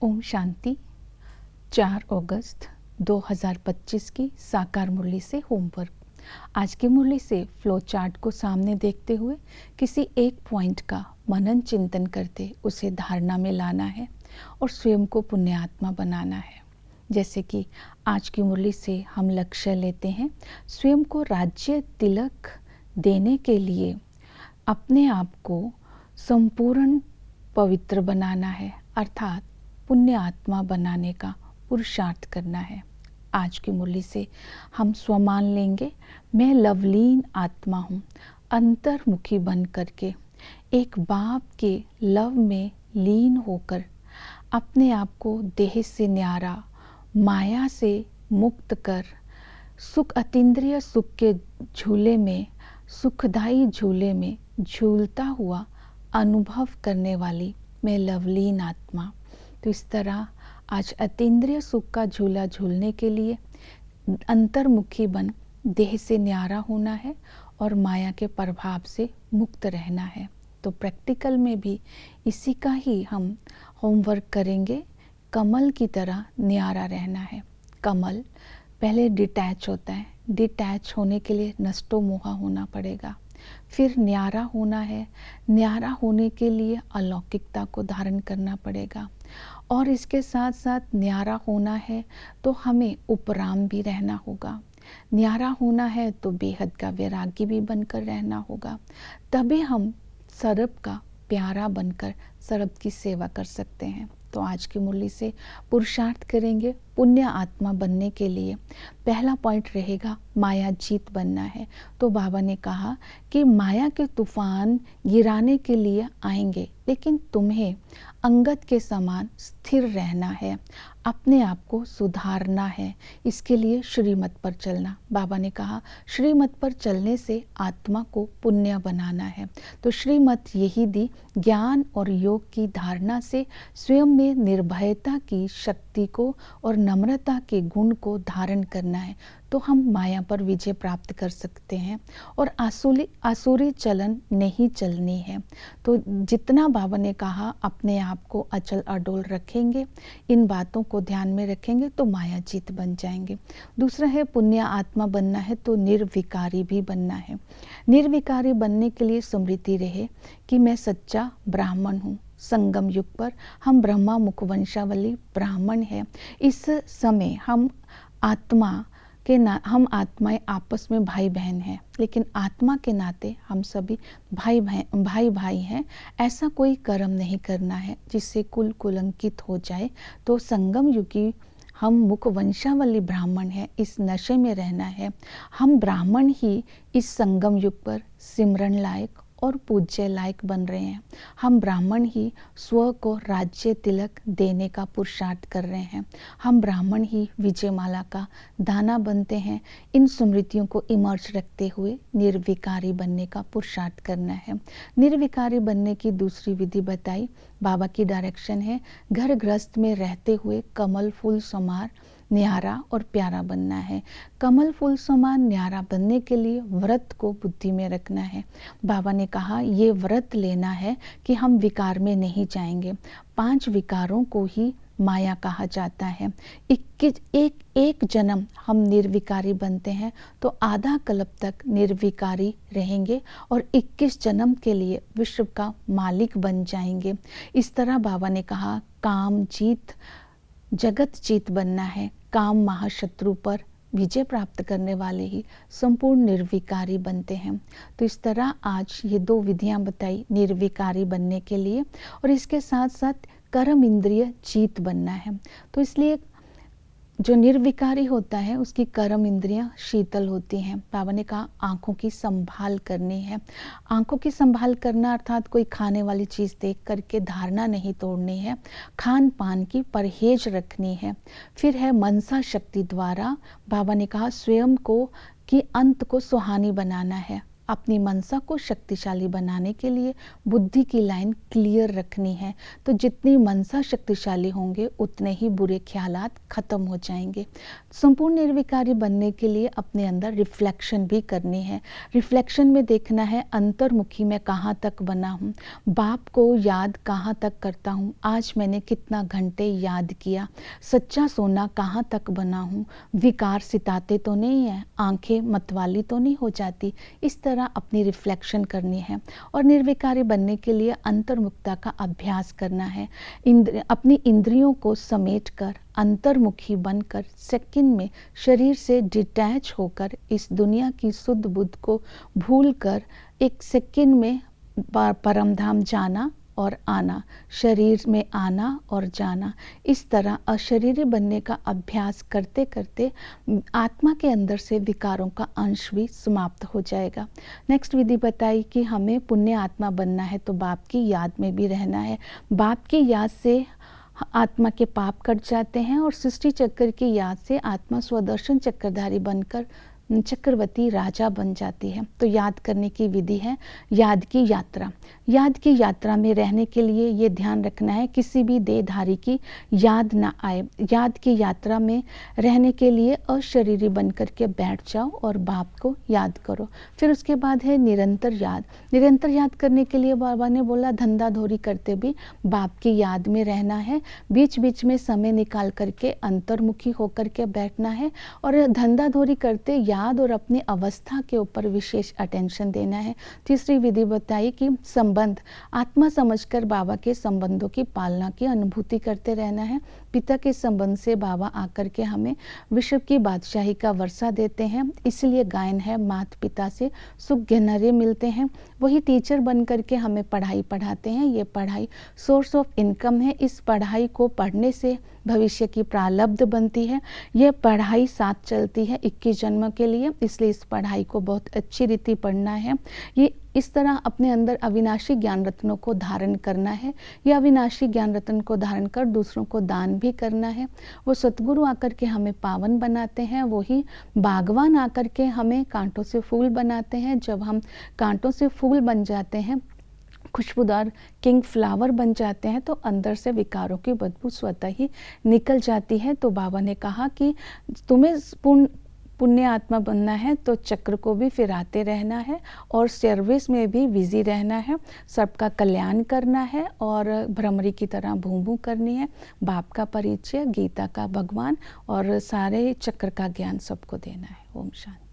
ओम शांति। 4 अगस्त 2025 की साकार मुरली से होमवर्क। आज की मुरली से फ्लो चार्ट को सामने देखते हुए किसी एक पॉइंट का मनन चिंतन करते उसे धारणा में लाना है और स्वयं को पुण्यात्मा बनाना है। जैसे कि आज की मुरली से हम लक्ष्य लेते हैं स्वयं को राज्य तिलक देने के लिए अपने आप को संपूर्ण पवित्र बनाना है, अर्थात पुण्य आत्मा बनाने का पुरुषार्थ करना है। आज की मुरली से हम स्वमान लेंगे, मैं लवलीन आत्मा हूँ, अंतर्मुखी बन करके एक बाप के लव में लीन होकर अपने आप को देह से न्यारा, माया से मुक्त कर सुख अतीन्द्रिय सुख के झूले में, सुखदायी झूले में झूलता हुआ अनुभव करने वाली मैं लवलीन आत्मा। तो इस तरह आज अतीन्द्रिय सुख का झूला झूलने के लिए अंतर्मुखी बन देह से न्यारा होना है और माया के प्रभाव से मुक्त रहना है। तो प्रैक्टिकल में भी इसी का ही हम होमवर्क करेंगे। कमल की तरह न्यारा रहना है। कमल पहले डिटैच होता है, डिटैच होने के लिए नष्टो मोहा होना पड़ेगा, फिर न्यारा होना है। न्यारा होने के लिए अलौकिकता को धारण करना पड़ेगा और इसके साथ साथ न्यारा होना है तो हमें उपराम भी रहना होगा। न्यारा होना है तो बेहद का वैरागी भी बनकर रहना होगा, तभी हम सरब का प्यारा बनकर सरब की सेवा कर सकते हैं। तो आज की मुरली से पुरुषार्थ करेंगे पुण्य आत्मा बनने के लिए। पहला पॉइंट रहेगा माया जीत बनना है। तो बाबा ने कहा कि माया के तूफान गिराने के लिए आएंगे, लेकिन तुम्हें अंगद के समान स्थिर रहना है, अपने आप को सुधारना है। इसके लिए श्रीमत पर चलना। बाबा ने कहा श्रीमत पर चलने से आत्मा को पुण्य बनाना है। तो श्रीमत यही दी, ज्ञान और योग की धारणा से स्वयं में निर्भयता की शक्ति को और नम्रता के गुण को धारण करना है, तो हम माया पर विजय प्राप्त कर सकते हैं और आसुरी चलन नहीं चलनी है। तो जितना बाबा ने कहा अपने आप को अचल अडोल रखेंगे, इन बातों को ध्यान में रखेंगे तो माया जीत बन जाएंगे। दूसरा है पुण्य आत्मा बनना है तो निर्विकारी भी बनना है। निर्विकारी बनने के लिए स्मृति रहे कि मैं सच्चा ब्राह्मण हूँ। संगम युग पर हम ब्रह्मा मुख वंशावली ब्राह्मण हैं। इस समय हम आत्माएं आपस में भाई बहन हैं, लेकिन आत्मा के नाते हम सभी भाई हैं। ऐसा कोई कर्म नहीं करना है जिससे कुल कुलंकित हो जाए। तो संगम युगी हम मुख वंशावली ब्राह्मण हैं, इस नशे में रहना है। हम ब्राह्मण ही इस संगम युग पर सिमरन लायक और पूज्य लायक बन रहे हैं। हम ब्राह्मण ही स्व को राज्य तिलक देने का पुरुषार्थ कर रहे हैं। हम ब्राह्मण ही विजयमाला का दाना बनते हैं। इन स्मृतियों को इमर्ज रखते हुए निर्विकारी बनने का पुरुषार्थ करना है। निर्विकारी बनने की दूसरी विधि बताई, बाबा की डायरेक्शन है घर गृहस्थ में रहते हुए कमल फूल समार न्यारा और प्यारा बनना है। कमल फूल समान न्यारा बनने के लिए व्रत को बुद्धि में रखना है। बाबा ने कहा ये व्रत लेना है कि हम विकार में नहीं जाएंगे। 5 विकारों को ही माया कहा जाता है। एक जन्म हम निर्विकारी बनते हैं तो आधा कल्प तक निर्विकारी रहेंगे और 21 जन्म के लिए विश्व का मालिक बन जाएंगे। इस तरह बाबा ने कहा काम जीत जगत जीत बनना है। काम महाशत्रु पर विजय प्राप्त करने वाले ही संपूर्ण निर्विकारी बनते हैं। तो इस तरह आज ये 2 विधियां बताई निर्विकारी बनने के लिए, और इसके साथ साथ कर्म इंद्रिय जीत बनना है। तो इसलिए जो निर्विकारी होता है उसकी कर्म इंद्रियां शीतल होती हैं। बाबा ने कहा आंखों की संभाल करनी है। आंखों की संभाल करना अर्थात कोई खाने वाली चीज़ देख करके धारणा नहीं तोड़नी है, खान पान की परहेज रखनी है। फिर है मनसा शक्ति द्वारा बाबा ने कहा स्वयं को कि अंत को सुहानी बनाना है। अपनी मनसा को शक्तिशाली बनाने के लिए बुद्धि की लाइन क्लियर रखनी है। तो जितनी मनसा शक्तिशाली होंगे उतने ही बुरे ख्यालात खत्म हो जाएंगे। संपूर्ण निर्विकारी बनने के लिए अपने अंदर रिफ्लेक्शन भी करनी है। रिफ्लेक्शन में देखना है अंतर्मुखी मैं कहाँ तक बना हूँ, बाप को याद कहाँ तक करता हूँ, आज मैंने कितना घंटे याद किया, सच्चा सोना कहाँ तक बना हूँ, विकार सिताते तो नहीं है, आंखें मतवाली तो नहीं हो जाती। इस तरह अपनी रिफ्लेक्शन करनी है। और निर्विकारी बनने के लिए अंतर्मुखता का अभ्यास करना है। अपनी इंद्रियों को समेट कर अंतर्मुखी बनकर सेकंड में शरीर से डिटैच होकर इस दुनिया की शुद्ध बुद्ध को भूलकर एक सेकंड में परमधाम जाना और आना, शरीर में आना और जाना। इस तरह अशरीरी बनने का अभ्यास करते करते आत्मा के अंदर से विकारों का अंश भी समाप्त हो जाएगा। नेक्स्ट विधि बताई कि हमें पुण्य आत्मा बनना है तो बाप की याद में भी रहना है। बाप की याद से आत्मा के पाप कट जाते हैं और सृष्टि चक्र की याद से आत्मा स्वदर्शन चक्रधारी बनकर चक्रवर्ती राजा बन जाती है। तो याद करने की विधि है याद की यात्रा। याद की यात्रा में रहने के लिए ये ध्यान रखना है किसी भी देहधारी की याद ना आए। याद की यात्रा में रहने के लिए अशरीरी बन कर के बैठ जाओ और बाप को याद करो। फिर उसके बाद है निरंतर याद। निरंतर याद करने के लिए बाबा ने बोला धंधा धोरी करते भी बाप की याद में रहना है। बीच बीच में समय निकाल करके अंतर्मुखी होकर के बैठना है और धंधा धोरी करते याद और अपनी अवस्था के ऊपर विशेष अटेंशन देना है। तीसरी विधि बताई कि संबंध, आत्मा समझकर बाबा के संबंधों की पालना की अनुभूति करते रहना है। पिता के संबंध से बाबा आकर के हमें विश्व की बादशाही का वर्षा देते हैं। इसलिए गायन है माता पिता से सुख गहनरे मिलते हैं। वही टीचर बन करके हमें पढ़ाई पढ़ाते हैं। ये पढ़ाई सोर्स ऑफ इनकम है। इस पढ़ाई को पढ़ने से भविष्य की प्रारब्ध बनती है। यह पढ़ाई साथ चलती है 21 जन्म के लिए, इसलिए इस पढ़ाई को बहुत अच्छी रीति पढ़ना है। ये इस तरह अपने अंदर अविनाशी ज्ञान रत्नों को धारण करना है। यह अविनाशी ज्ञान रत्न को धारण कर दूसरों को दान भी करना है। वो सतगुरु आकर के हमें पावन बनाते हैं, वही बागवान आकर के हमें कांटों से फूल बनाते हैं। जब हम कांटों से फूल बन जाते हैं, खुशबूदार किंग फ्लावर बन जाते हैं, तो अंदर से विकारों की बदबू स्वतः ही निकल जाती है। तो बाबा ने कहा कि तुम्हें पुण्य आत्मा बनना है तो चक्र को भी फिराते रहना है और सर्विस में भी बिजी रहना है, सबका कल्याण करना है और भ्रमरी की तरह भूं भूं करनी है। बाप का परिचय, गीता का भगवान और सारे चक्र का ज्ञान सबको देना है। ओम शांति।